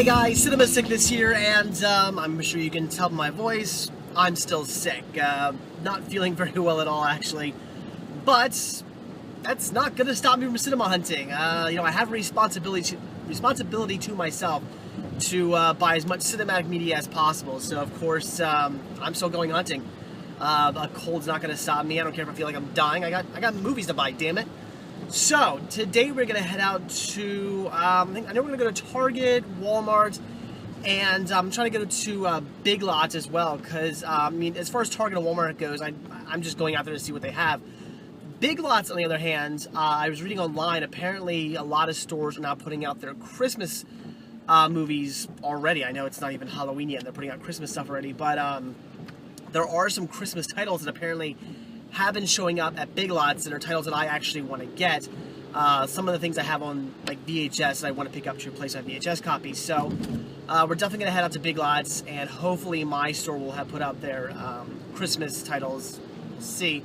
guys, Cinema Sickness here, and I'm sure you can tell by my voice, I'm still sick. Not feeling very well at all, actually. But that's not going to stop me from cinema hunting. I have a responsibility to myself to buy as much cinematic media as possible. So, of course, I'm still going hunting. A cold's not going to stop me. I don't care if I feel like I'm dying. I got movies to buy, damn it. So, today we're going to head out to, I know we're going to go to Target, Walmart, and I'm trying to go to Big Lots as well, because, as far as Target and Walmart goes, I'm just going out there to see what they have. Big Lots, on the other hand, I was reading online, apparently a lot of stores are now putting out their Christmas movies already. I know it's not even Halloween yet, they're putting out Christmas stuff already, but there are some Christmas titles that apparently have been showing up at Big Lots that are titles that I actually want to get. Some of the things I have on like VHS that I want to pick up to replace my VHS copies. So we're definitely going to head out to Big Lots, and hopefully my store will have put out their Christmas titles. We'll see,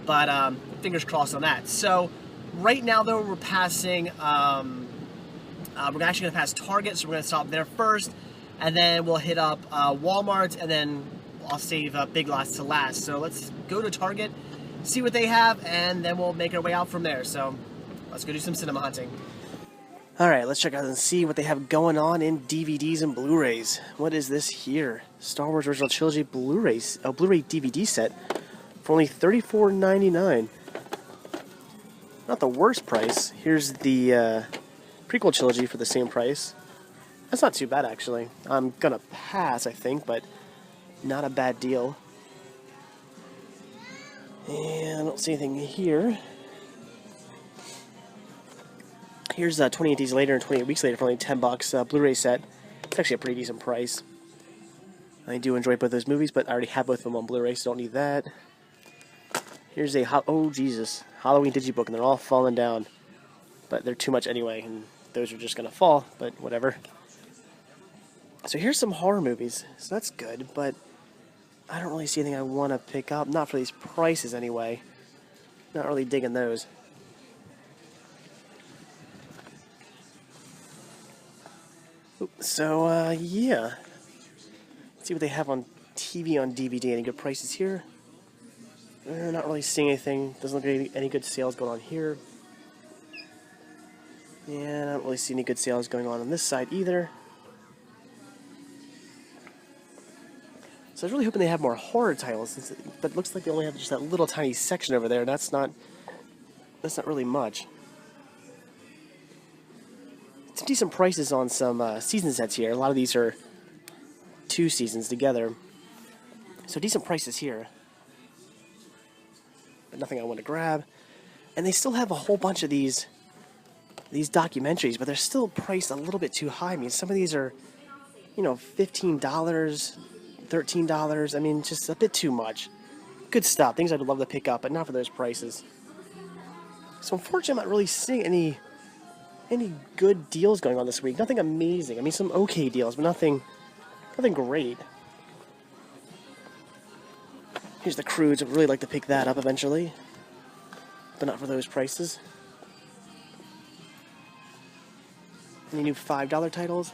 but fingers crossed on that. So right now though, we're passing, we're actually going to pass Target, so we're going to stop there first, and then we'll hit up Walmart, and then I'll save Big Lots to last. So let's go to Target, see what they have, and then we'll make our way out from there. So let's go do some cinema hunting. Alright, let's check out and see what they have going on in DVDs and Blu-rays. What is this here? Star Wars Original Trilogy Blu-ray DVD set for only $34.99. Not the worst price. Here's the prequel trilogy for the same price. That's not too bad, actually. I'm gonna pass, I think, but not a bad deal. And I don't see anything here. Here's 28 Days Later and 28 Weeks Later for only $10. Blu-ray set. It's actually a pretty decent price. I do enjoy both those movies, but I already have both of them on Blu-ray, so don't need that. Here's a oh Jesus, Halloween digibook, and they're all falling down, but they're too much anyway, and those are just gonna fall. But whatever. So here's some horror movies. So that's good, but I don't really see anything I want to pick up. Not for these prices, anyway. Not really digging those. So, yeah. Let's see what they have on TV on DVD. Any good prices here? Not really seeing anything. Doesn't look like any good sales going on here. Yeah, I don't really see any good sales going on this side either. So I was really hoping they have more horror titles, but it looks like they only have just that little tiny section over there, and that's not really much. Some decent prices on some season sets here. A lot of these are 2 seasons together, so decent prices here. But nothing I want to grab. And they still have a whole bunch of these documentaries, but they're still priced a little bit too high. I mean, some of these are, $15, $13. I mean, just a bit too much. Good stuff. Things I'd love to pick up, but not for those prices. So unfortunately, I'm not really seeing any good deals going on this week. Nothing amazing. I mean, some okay deals, but nothing great. Here's the Croods. I'd really like to pick that up eventually, but not for those prices. Any new $5 titles?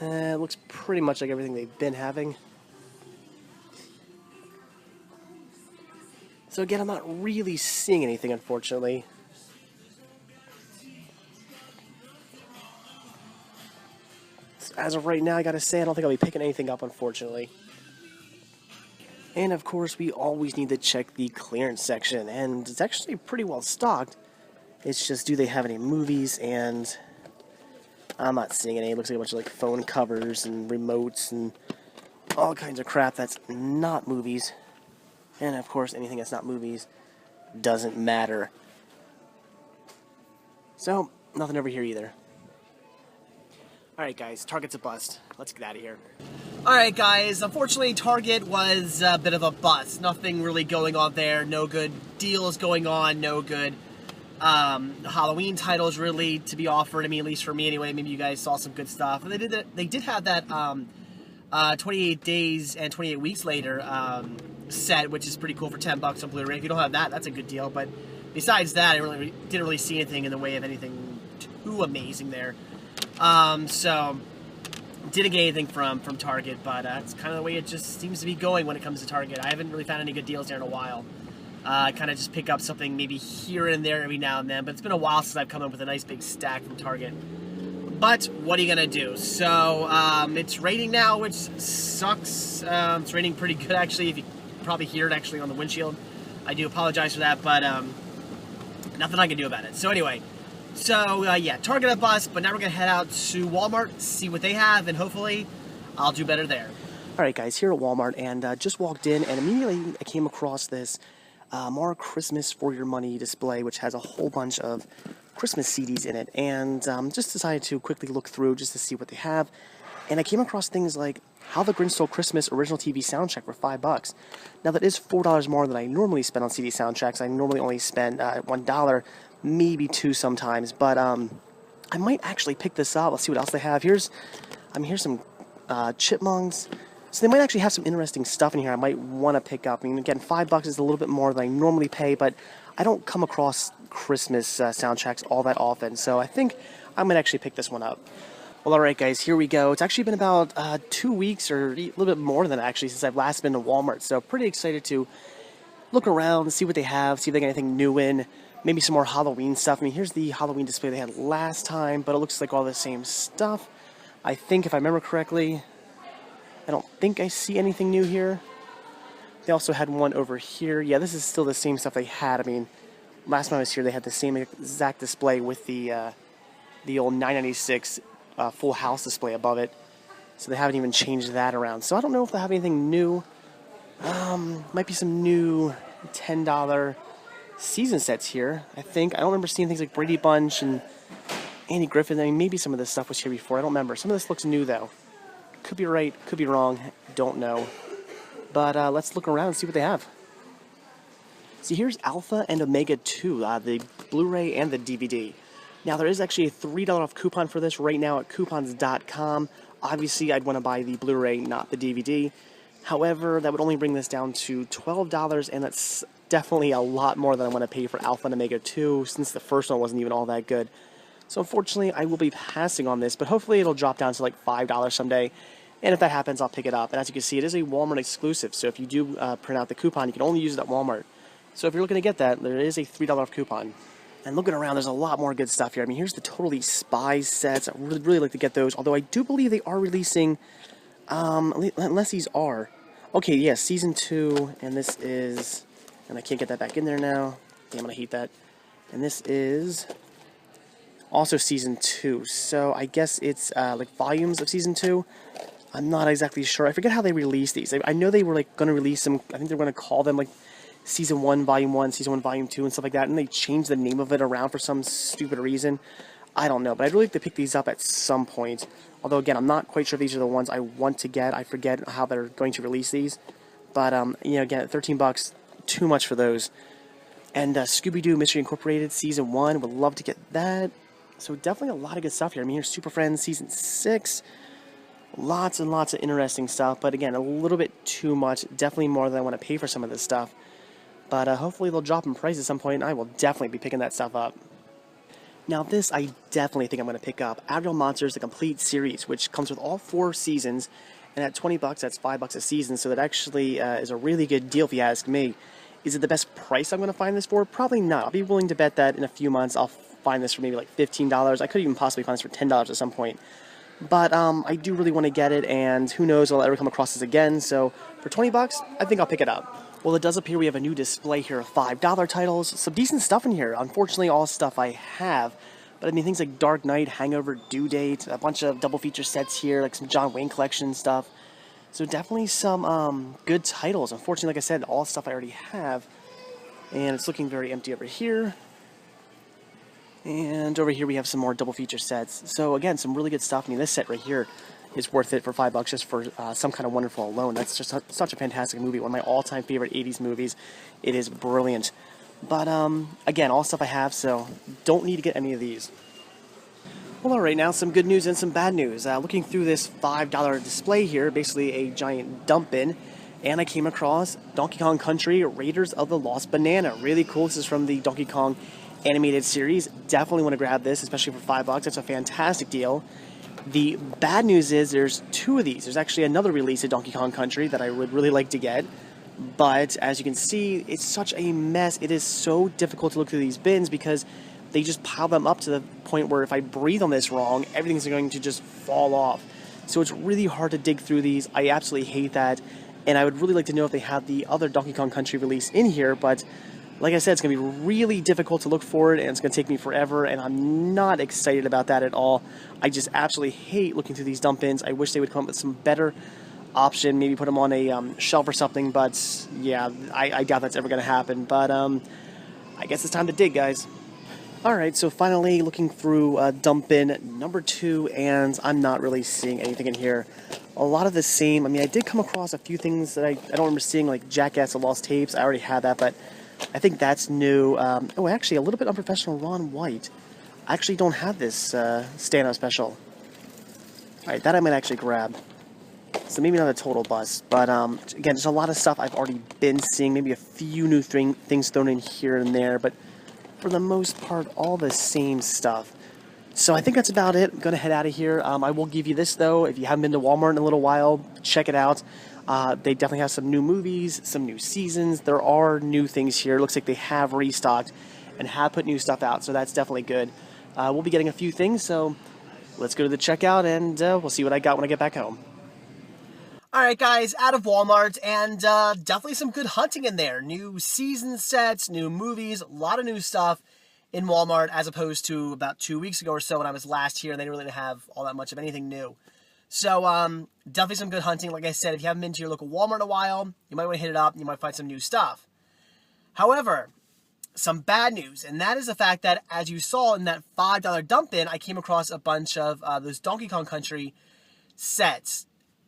It looks pretty much like everything they've been having. So again, I'm not really seeing anything, unfortunately. So as of right now, I gotta say, I don't think I'll be picking anything up, unfortunately. And of course, we always need to check the clearance section, and it's actually pretty well stocked. It's just, do they have any movies? And I'm not seeing any. It looks like a bunch of like phone covers and remotes and all kinds of crap that's not movies. And of course, anything that's not movies doesn't matter. So, nothing over here either. Alright guys, Target's a bust. Let's get out of here. Alright guys, unfortunately Target was a bit of a bust. Nothing really going on there. No good deals going on. No good Halloween titles really to be offered. I mean, at least for me anyway. Maybe you guys saw some good stuff. They did have that 28 Days and 28 Weeks Later set, which is pretty cool for $10 on Blu-ray. If you don't have that, that's a good deal. But besides that, I didn't really see anything in the way of anything too amazing there. So didn't get anything from Target, but it's kind of the way it just seems to be going when it comes to Target. I haven't really found any good deals there in a while. I kind of just pick up something maybe here and there every now and then, but it's been a while since I've come up with a nice big stack from Target. But what are you gonna do? So it's raining now, which sucks. It's raining pretty good actually. If you probably hear it actually on the windshield, I do apologize for that, but nothing I can do about it. So anyway, yeah, Target a bust, but now we're gonna head out to Walmart, see what they have, and hopefully I'll do better there. All right, guys, here at Walmart, and just walked in, and immediately I came across this more Christmas for your money display, which has a whole bunch of Christmas CDs in it, and just decided to quickly look through just to see what they have. And I came across things like How the Grinch Stole Christmas original TV soundtrack for $5. Now that is $4 more than I normally spend on CD soundtracks. I normally only spend $1, maybe $2 sometimes, but I might actually pick this up. Let's see what else they have. Here's some chipmunks. So they might actually have some interesting stuff in here I might want to pick up. I mean, again, $5 is a little bit more than I normally pay, but I don't come across Christmas soundtracks all that often, so I think I might actually pick this one up. Well, alright guys, here we go. It's actually been about 2 weeks, or a little bit more than that actually, since I've last been to Walmart, so pretty excited to look around, see what they have, see if they got anything new in, maybe some more Halloween stuff. I mean, here's the Halloween display they had last time, but it looks like all the same stuff. I think, if I remember correctly, I don't think I see anything new here. They also had one over here. Yeah, this is still the same stuff they had. I mean, last time I was here, they had the same exact display with the old 996 Full House display above it. So they haven't even changed that around. So I don't know if they have anything new. Might be some new $10 season sets here, I think. I don't remember seeing things like Brady Bunch and Andy Griffith. I mean, maybe some of this stuff was here before. I don't remember. Some of this looks new, though. Could be right, could be wrong, don't know. But let's look around and see what they have. See, here's Alpha and Omega 2, the Blu-ray and the DVD. Now, there is actually a $3 off coupon for this right now at coupons.com. Obviously, I'd want to buy the Blu-ray, not the DVD. However, that would only bring this down to $12, and that's definitely a lot more than I want to pay for Alpha and Omega 2, since the first one wasn't even all that good. So unfortunately, I will be passing on this, but hopefully it'll drop down to like $5 someday. And if that happens, I'll pick it up. And as you can see, it is a Walmart exclusive. So if you do print out the coupon, you can only use it at Walmart. So if you're looking to get that, there is a $3 off coupon. And looking around, there's a lot more good stuff here. I mean, here's the Totally Spies sets. I would really like to get those. Although I do believe they are releasing, unless these are. Okay, yeah, Season 2. And this is, and I can't get that back in there now. Damn, I'm going to hate that. And this is also Season 2. So I guess it's like volumes of Season 2. I'm not exactly sure. I forget how they released these. I know they were like going to release them. I think they're going to call them like Season 1, Volume 1, Season 1, Volume 2, and stuff like that. And they changed the name of it around for some stupid reason. I don't know. But I'd really like to pick these up at some point. Although, again, I'm not quite sure if these are the ones I want to get. I forget how they're going to release these. But, you know, again, at $13, too much for those. And Scooby-Doo Mystery Incorporated Season 1. Would love to get that. So definitely a lot of good stuff here. I mean, here's Super Friends Season 6. Lots and lots of interesting stuff, but again, a little bit too much. Definitely more than I want to pay for some of this stuff. But hopefully they'll drop in price at some point, and I will definitely be picking that stuff up. Now this, I definitely think I'm going to pick up. Admiral Monsters, the complete series, which comes with all 4 seasons. And at $20, that's $5 a season, so that actually is a really good deal if you ask me. Is it the best price I'm going to find this for? Probably not. I'll be willing to bet that in a few months I'll find this for maybe like $15. I could even possibly find this for $10 at some point. But I do really want to get it, and who knows if I'll ever come across this again. So for $20, I think I'll pick it up. Well, it does appear we have a new display here of $5 titles. Some decent stuff in here. Unfortunately, all stuff I have. But I mean, things like Dark Knight, Hangover, Due Date, a bunch of double feature sets here, like some John Wayne collection stuff. So definitely some good titles. Unfortunately, like I said, all stuff I already have. And it's looking very empty over here. And over here we have some more double feature sets. So again, some really good stuff. I mean, this set right here is worth it for $5 just for Some Kind of Wonderful alone. That's just such a fantastic movie. One of my all-time favorite 80s movies. It is brilliant. But again, all stuff I have, so don't need to get any of these. Well, alright, now some good news and some bad news. Looking through this $5 display here, basically a giant dump bin, and I came across Donkey Kong Country Raiders of the Lost Banana. Really cool. This is from the Donkey Kong animated series. Definitely want to grab this, especially for $5. That's a fantastic deal. The bad news is there's 2 of these. There's actually another release of Donkey Kong Country that I would really like to get. But as you can see, it's such a mess. It is so difficult to look through these bins because they just pile them up to the point where if I breathe on this wrong, everything's going to just fall off. So it's really hard to dig through these. I absolutely hate that. And I would really like to know if they have the other Donkey Kong Country release in here, but like I said, it's going to be really difficult to look for it, and it's going to take me forever, and I'm not excited about that at all. I just absolutely hate looking through these dump bins. I wish they would come up with some better option, maybe put them on a shelf or something, but yeah, I doubt that's ever going to happen. But I guess it's time to dig, guys. Alright, so finally looking through dump bin number 2, and I'm not really seeing anything in here. A lot of the same. I mean, I did come across a few things that I don't remember seeing, like Jackass the Lost Tapes. I already had that, but I think that's new. Oh, actually, a little bit unprofessional Ron White. I actually don't have this stand-up special. Alright, that I might actually grab. So maybe not a total bust, but again, there's a lot of stuff I've already been seeing. Maybe a few new things thrown in here and there, but for the most part, all the same stuff. So I think that's about it. I'm going to head out of here. I will give you this, though. If you haven't been to Walmart in a little while, check it out. They definitely have some new movies, some new seasons. There are new things here. It looks like they have restocked and have put new stuff out, so that's definitely good. We'll be getting a few things, so let's go to the checkout, and we'll see what I got when I get back home. Alright guys, out of Walmart, and definitely some good hunting in there. New season sets, new movies, a lot of new stuff in Walmart as opposed to about 2 weeks ago or so when I was last here and they really didn't have all that much of anything new. So, definitely some good hunting. Like I said, if you haven't been to your local Walmart in a while, you might want to hit it up and you might find some new stuff. However, some bad news, and that is the fact that, as you saw in that $5 dump bin, I came across a bunch of those Donkey Kong Country sets.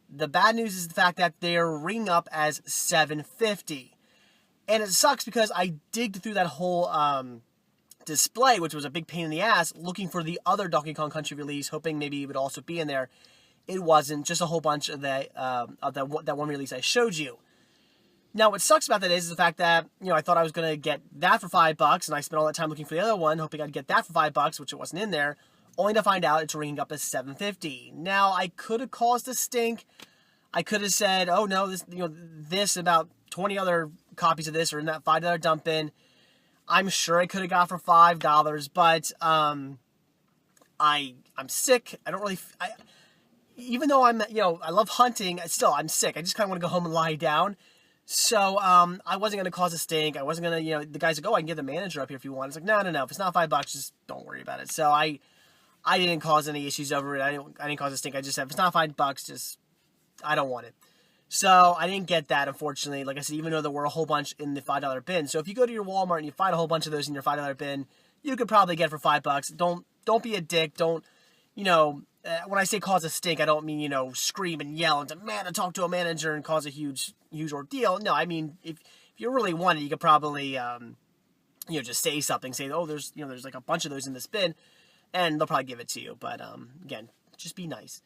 The bad news is the fact that they're ringing up as $7.50. And it sucks because I digged through that whole display, which was a big pain in the ass, looking for the other Donkey Kong Country release, hoping maybe it would also be in there. It wasn't, just a whole bunch of that one release I showed you. Now, what sucks about that is the fact that, you know, I thought I was going to get that for $5, and I spent all that time looking for the other one, hoping I'd get that for $5, which it wasn't in there, only to find out it's ringing up as $7.50. Now, I could have caused a stink. I could have said, oh no, this about 20 other copies of this are in that $5 dump bin. I'm sure I could have got for $5, but I'm sick. I don't really. Even though I love hunting, I'm sick. I just kind of want to go home and lie down. So I wasn't going to cause a stink. I wasn't going to, the guys like, oh, I can get the manager up here if you want. It's like, no. If it's not $5, just don't worry about it. So I didn't cause any issues over it. I didn't cause a stink. I just said, if it's not $5, just, I don't want it. So I didn't get that, unfortunately. Like I said, even though there were a whole bunch in the $5 bin. So if you go to your Walmart and you find a whole bunch of those in your $5 bin, you could probably get it for $5. Don't be a dick. Don't, when I say cause a stink, I don't mean, scream and yell and demand to talk to a manager and cause a huge ordeal. No, I mean, if you really want it, you could probably, just say something. Say, oh, there's like a bunch of those in this bin, and they'll probably give it to you. But, again, just be nice.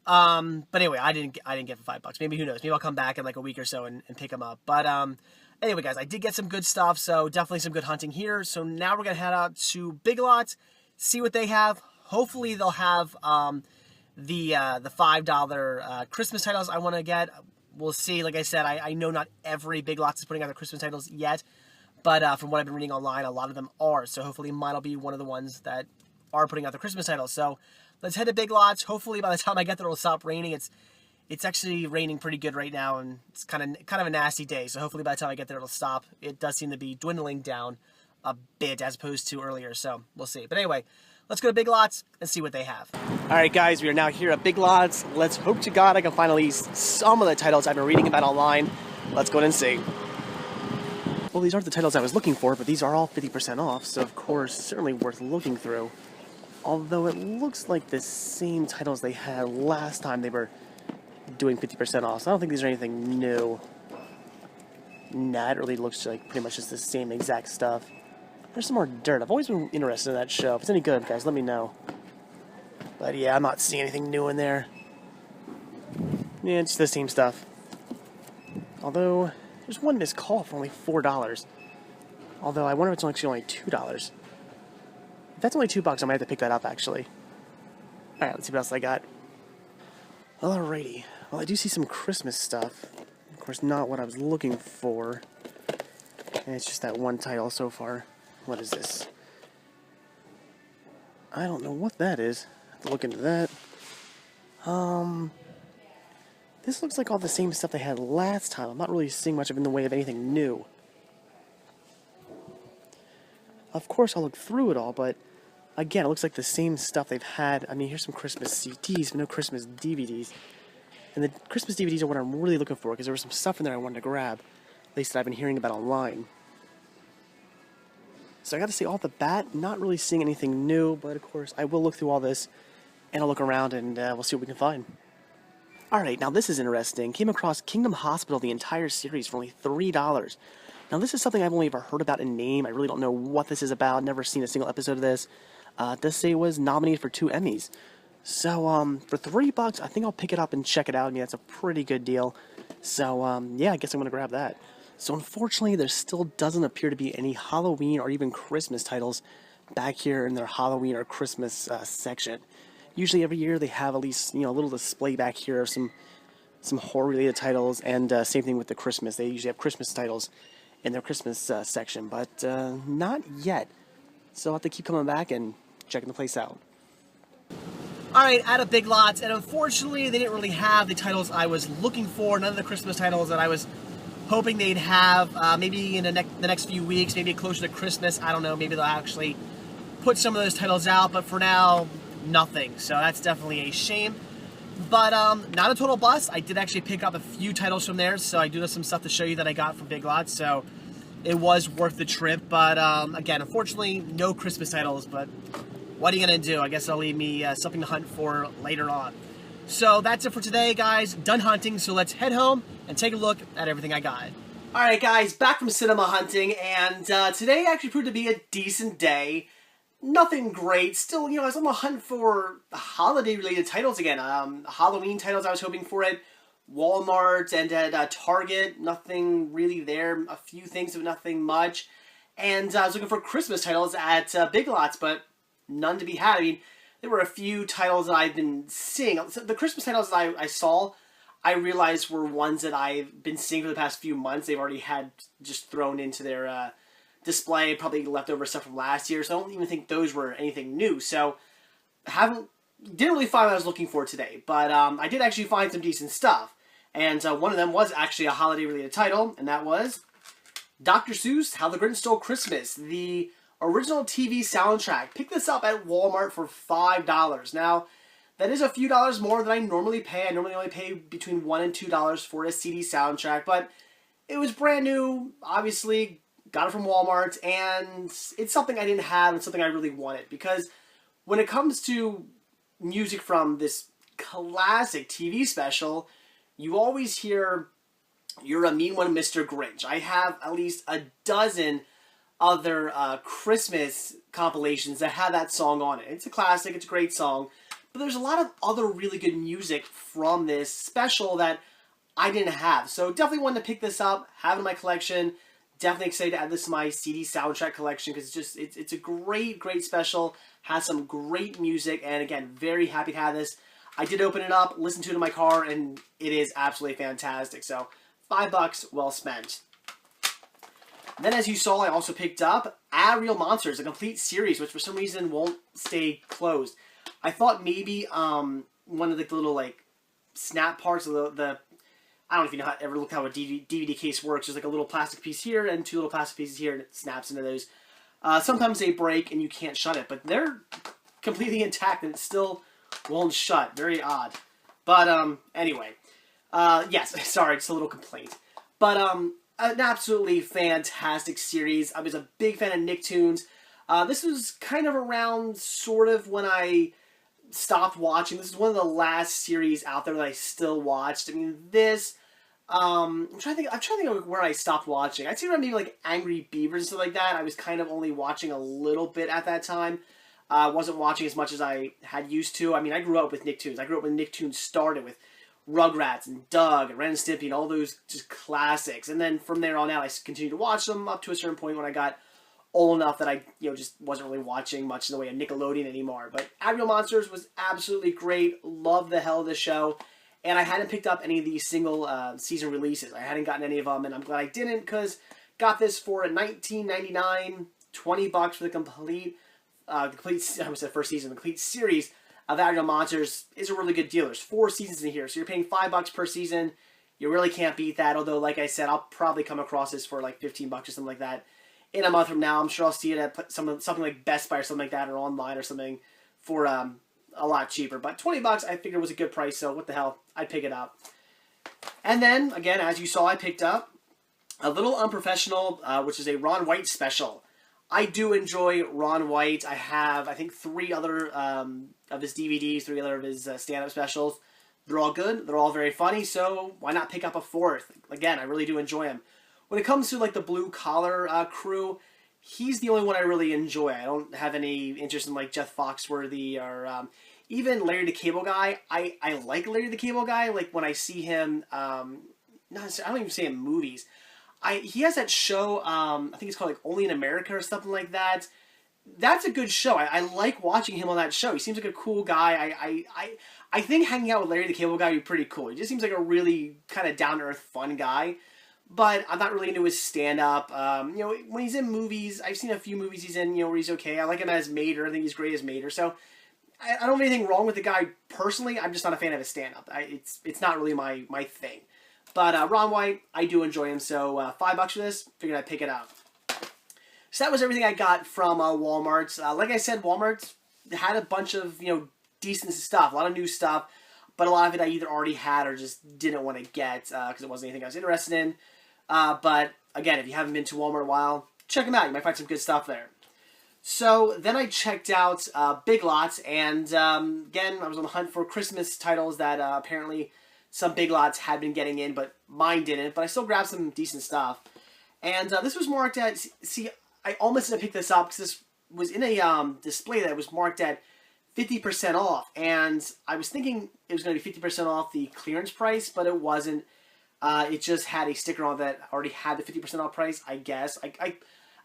But anyway, I didn't get for $5. Maybe, who knows? Maybe I'll come back in like a week or so and pick them up. But, anyway, guys, I did get some good stuff, so definitely some good hunting here. So now we're going to head out to Big Lots, see what they have. Hopefully they'll have the $5 Christmas titles I want to get. We'll see. Like I said, I know not every Big Lots is putting out their Christmas titles yet, but from what I've been reading online, a lot of them are. So hopefully mine will be one of the ones that are putting out the Christmas titles. So let's head to Big Lots. Hopefully by the time I get there, it'll stop raining. It's actually raining pretty good right now, and it's kind of a nasty day. So hopefully by the time I get there, it'll stop. It does seem to be dwindling down a bit as opposed to earlier. So we'll see. But anyway, let's go to Big Lots and see what they have. All right, guys, we are now here at Big Lots. Let's hope to God I can find at least some of the titles I've been reading about online. Let's go ahead and see. Well, these aren't the titles I was looking for, but these are all 50% off, so of course, certainly worth looking through. Although it looks like the same titles they had last time they were doing 50% off, so I don't think these are anything new. Nah, it really looks like pretty much just the same exact stuff. There's some more dirt. I've always been interested in that show. If it's any good, guys, let me know. But yeah, I'm not seeing anything new in there. Yeah, it's the same stuff. Although, there's one missed call for only $4. Although, I wonder if it's actually only $2. That's only $2. I might have to pick that up, actually. Alright, let's see what else I got. Alrighty. Well, I do see some Christmas stuff. Of course, not what I was looking for. And it's just that one title so far. What is this? I don't know what that is. I have to look into that. This looks like all the same stuff they had last time. I'm not really seeing much of in the way of anything new. Of course, I'll look through it all, but again, it looks like the same stuff they've had. I mean, here's some Christmas CDs, but no Christmas DVDs. And the Christmas DVDs are what I'm really looking for, because there was some stuff in there I wanted to grab, at least that I've been hearing about online. So I gotta say, off the bat, not really seeing anything new, but of course, I will look through all this, and I'll look around, and we'll see what we can find. Alright, now this is interesting. Came across Kingdom Hospital, the entire series, for only $3. Now this is something I've only ever heard about in name. I really don't know what this is about, never seen a single episode of this. It does say it was nominated for 2 Emmys. So, for $3, I think I'll pick it up and check it out. I mean, that's a pretty good deal. So, yeah, I guess I'm going to grab that. So, unfortunately, there still doesn't appear to be any Halloween or even Christmas titles back here in their Halloween or Christmas section. Usually every year they have at least, a little display back here of some horror-related titles, and same thing with the Christmas. They usually have Christmas titles in their Christmas section, but not yet. So I'll have to keep coming back and checking the place out. Alright, out of Big Lots, and unfortunately they didn't really have the titles I was looking for, none of the Christmas titles that I was hoping they'd have, maybe in the next few weeks, maybe closer to Christmas, I don't know, maybe they'll actually put some of those titles out, but for now, nothing, so that's definitely a shame. But, not a total bust. I did actually pick up a few titles from there, so I do have some stuff to show you that I got from Big Lots, so it was worth the trip. But, again, unfortunately, no Christmas titles, but what are you going to do? I guess it'll leave me something to hunt for later on. So that's it for today, guys. Done hunting, so let's head home and take a look at everything I got. Alright, guys, back from cinema hunting, and today actually proved to be a decent day. Nothing great. Still, I was on the hunt for holiday-related titles again. Halloween titles I was hoping for at Walmart and at Target. Nothing really there. A few things, but nothing much. And I was looking for Christmas titles at Big Lots, but none to be had. I mean, there were a few titles that I've been seeing. The Christmas titles that I saw, I realized were ones that I've been seeing for the past few months. They've already had just thrown into their display, probably leftover stuff from last year, so I don't even think those were anything new. So, didn't really find what I was looking for today, but I did actually find some decent stuff. And one of them was actually a holiday-related title, and that was Dr. Seuss, How the Grinch Stole Christmas, the original TV soundtrack. Picked this up at Walmart for $5. Now, that is a few dollars more than I normally pay. I normally only pay between $1 and $2 for a CD soundtrack, but it was brand new, obviously. Got it from Walmart, and it's something I didn't have and something I really wanted, because when it comes to music from this classic TV special, you always hear, "You're a mean one, Mr. Grinch." I have at least a dozen other Christmas compilations that have that song on it. It's a classic, it's a great song, but there's a lot of other really good music from this special that I didn't have. So definitely wanted to pick this up, have it in my collection. Definitely excited to add this to my CD soundtrack collection, because it's a great special, has some great music, and again, very happy to have this. I did open it up, listen to it in my car, and it is absolutely fantastic. So, $5 well spent. Then, as you saw, I also picked up Real Monsters, a complete series, which for some reason won't stay closed. I thought maybe one of the little snap parts of the I don't know if you know ever look how a DVD case works. There's like a little plastic piece here and 2 little plastic pieces here, and it snaps into those. Sometimes they break and you can't shut it, but they're completely intact and it still won't shut. Very odd. But anyway, yes, sorry, just a little complaint. But an absolutely fantastic series. I was a big fan of Nicktoons. This was kind of around sort of when I stopped watching. This is one of the last series out there that I still watched. I mean, this, I'm trying to think of where I stopped watching. I'd say around maybe like Angry Beavers and stuff like that. I was kind of only watching a little bit at that time. I wasn't watching as much as I had used to. I mean, I grew up with Nicktoons. I grew up when Nicktoons started with Rugrats and Doug and Ren and Stimpy and all those just classics. And then from there on out, I continued to watch them up to a certain point when I got old enough that I, just wasn't really watching much in the way of Nickelodeon anymore. But Abigail Monsters was absolutely great. Loved the hell of the show. And I hadn't picked up any of these single season releases. I hadn't gotten any of them, and I'm glad I didn't, because got this for $19.99, $20 for the complete I almost said first season, the complete series of Abigail Monsters is a really good deal. There's 4 seasons in here, so you're paying $5 per season. You really can't beat that, although, like I said, I'll probably come across this for like $15 or something like that in a month from now. I'm sure I'll see it at something like Best Buy or something like that, or online or something for a lot cheaper. But $20 I figured was a good price, so what the hell, I'd pick it up. And then, again, as you saw, I picked up A Little Unprofessional, which is a Ron White special. I do enjoy Ron White. I have, I think, 3 other of his DVDs, 3 other of his stand-up specials. They're all good. They're all very funny, so why not pick up a 4th? Again, I really do enjoy him. When it comes to like the Blue Collar crew, he's the only one I really enjoy. I don't have any interest in like Jeff Foxworthy or even Larry the Cable Guy. I like Larry the Cable Guy. Like when I see him, I don't even say in movies. He has that show, I think it's called like Only in America or something like that. That's a good show. I like watching him on that show. He seems like a cool guy. I think hanging out with Larry the Cable Guy would be pretty cool. He just seems like a really kind of down-to-earth, fun guy. But I'm not really into his stand-up. When he's in movies, I've seen a few movies he's in, where he's okay. I like him as Mater. I think he's great as Mater. So I don't have anything wrong with the guy personally. I'm just not a fan of his stand-up. It's not really my thing. But Ron White, I do enjoy him. So $5 for this, figured I'd pick it up. So that was everything I got from Walmart. Like I said, Walmart had a bunch of, decent stuff, a lot of new stuff, but a lot of it I either already had or just didn't want to get because it wasn't anything I was interested in. But again, if you haven't been to Walmart in a while, check them out. You might find some good stuff there. So then I checked out Big Lots, and again, I was on the hunt for Christmas titles that apparently some Big Lots had been getting in, but mine didn't. But I still grabbed some decent stuff. And this was marked at, see, I almost didn't pick this up because this was in a display that was marked at 50% off. And I was thinking it was going to be 50% off the clearance price, but it wasn't. It just had a sticker on that already had the 50% off price, I guess. I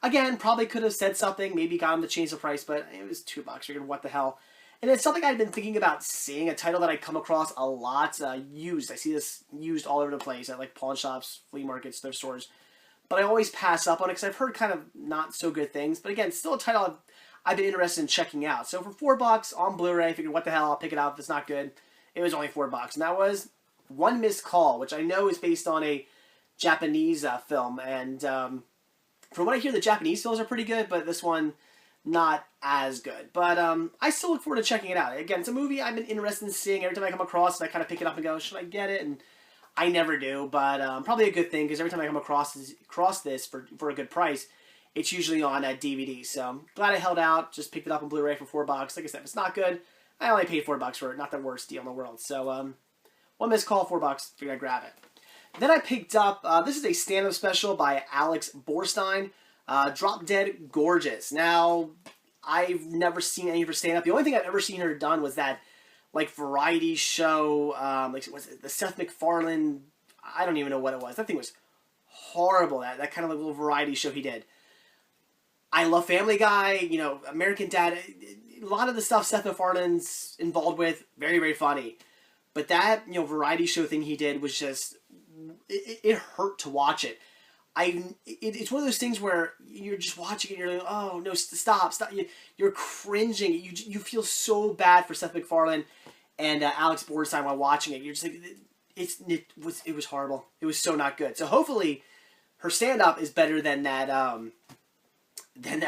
again, probably could have said something, maybe got them to change the price, but it was $2. Figured, what the hell. And it's something I'd been thinking about seeing, a title that I come across a lot, used. I see this used all over the place at like pawn shops, flea markets, thrift stores. But I always pass up on it because I've heard kind of not so good things. But again, still a title I've been interested in checking out. So for $4 on Blu-ray, I figured, what the hell, I'll pick it up if it's not good. It was only $4. And that was One Missed Call, which I know is based on a Japanese film. And from what I hear, the Japanese films are pretty good, but this one, not as good. But I still look forward to checking it out. Again, it's a movie I've been interested in seeing. Every time I come across it, I kind of pick it up and go, should I get it? And I never do, but probably a good thing, because every time I come across this for a good price, it's usually on a DVD. So I'm glad I held out, just picked it up on Blu-ray for $4. Like I said, if it's not good, I only paid $4 for it. Not the worst deal in the world. So One Missed Call, $4, figured I'd grab it. Then I picked up, this is a stand-up special by Alex Borstein, Drop Dead Gorgeous. Now, I've never seen any of her stand-up. The only thing I've ever seen her done was that like variety show, like was it the Seth MacFarlane? I don't even know what it was. That thing was horrible. That kind of like little variety show he did. I love Family Guy, American Dad. A lot of the stuff Seth MacFarlane's involved with, very, very funny. But that variety show thing he did was just it hurt to watch it. It's one of those things where you're just watching it and you're like, oh, no, stop. You're cringing. You feel so bad for Seth MacFarlane and Alex Borstein while watching it. You're just like, it was horrible. It was so not good. So hopefully her stand-up is better than that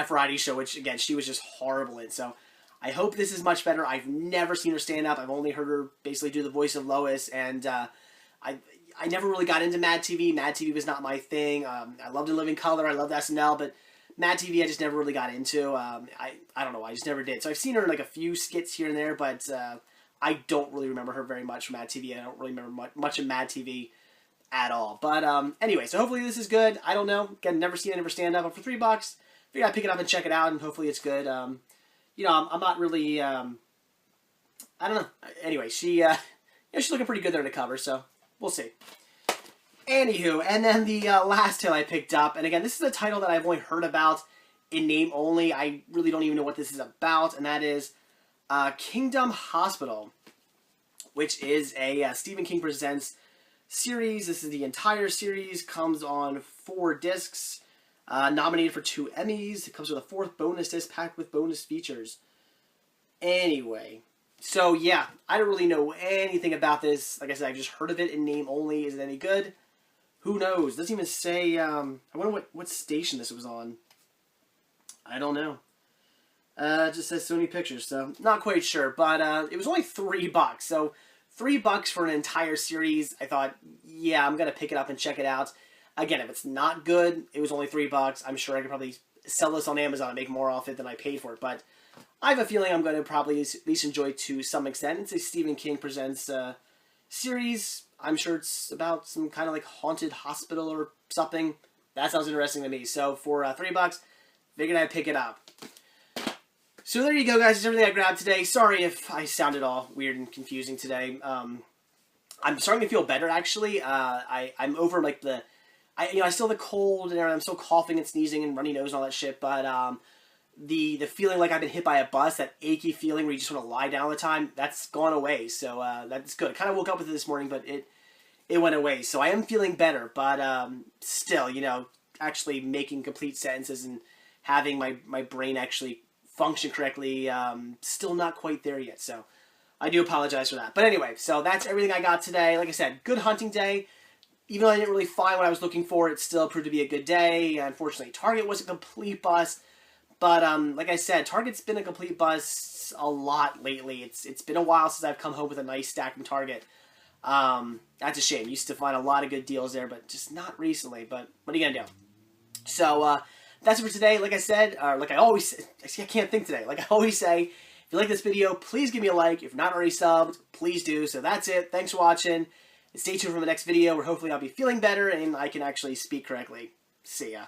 variety show, which, again, she was just horrible in. So I hope this is much better. I've never seen her stand-up. I've only heard her basically do the voice of Lois, and I never really got into Mad TV. Mad TV was not my thing. I loved In Living Color. I loved SNL, but Mad TV I just never really got into. I don't know. I just never did. So I've seen her in like a few skits here and there, but I don't really remember her very much from Mad TV. I don't really remember much of Mad TV at all. But anyway, so hopefully this is good. I don't know. Again, never seen any of her stand-up, but for $3, figure I'd pick it up and check it out, and hopefully it's good. I'm not really, I don't know. Anyway, she's looking pretty good there on the cover, so we'll see. Anywho, and then the last title I picked up, and again, this is a title that I've only heard about in name only. I really don't even know what this is about, and that is Kingdom Hospital, which is a Stephen King Presents series. This is the entire series, comes on 4 discs, nominated for 2 Emmys. It comes with a 4th bonus disc packed with bonus features. Anyway, so yeah, I don't really know anything about this. Like I said, I've just heard of it in name only. Is it any good? Who knows? It doesn't even say, I wonder what station this was on. I don't know. It just says Sony Pictures, so not quite sure. But it was only $3, so $3 for an entire series. I thought, yeah, I'm going to pick it up and check it out. Again, if it's not good, it was only $3. I'm sure I could probably sell this on Amazon and make more off it than I paid for it. But I have a feeling I'm going to probably at least enjoy it to some extent. It's a Stephen King Presents series. I'm sure it's about some kind of like haunted hospital or something. That sounds interesting to me. So for $3, figured I'd pick it up. So there you go, guys. That's everything I grabbed today. Sorry if I sounded all weird and confusing today. I'm starting to feel better, actually. I'm over like I still have the cold and I'm still coughing and sneezing and runny nose and all that shit. But the feeling like I've been hit by a bus, that achy feeling where you just want to lie down all the time, that's gone away. So that's good. I kind of woke up with it this morning, but it went away. So I am feeling better. But still, actually making complete sentences and having my brain actually function correctly, still not quite there yet. So I do apologize for that. But anyway, so that's everything I got today. Like I said, good hunting day. Even though I didn't really find what I was looking for, it still proved to be a good day. Unfortunately, Target was a complete bust. But like I said, Target's been a complete bust a lot lately. It's been a while since I've come home with a nice stack from Target. That's a shame. Used to find a lot of good deals there, but just not recently. But what are you going to do? So that's it for today. Like I said, like I always say, I can't think today. Like I always say, if you like this video, please give me a like. If you're not already subbed, please do. So that's it. Thanks for watching. Stay tuned for the next video where hopefully I'll be feeling better and I can actually speak correctly. See ya.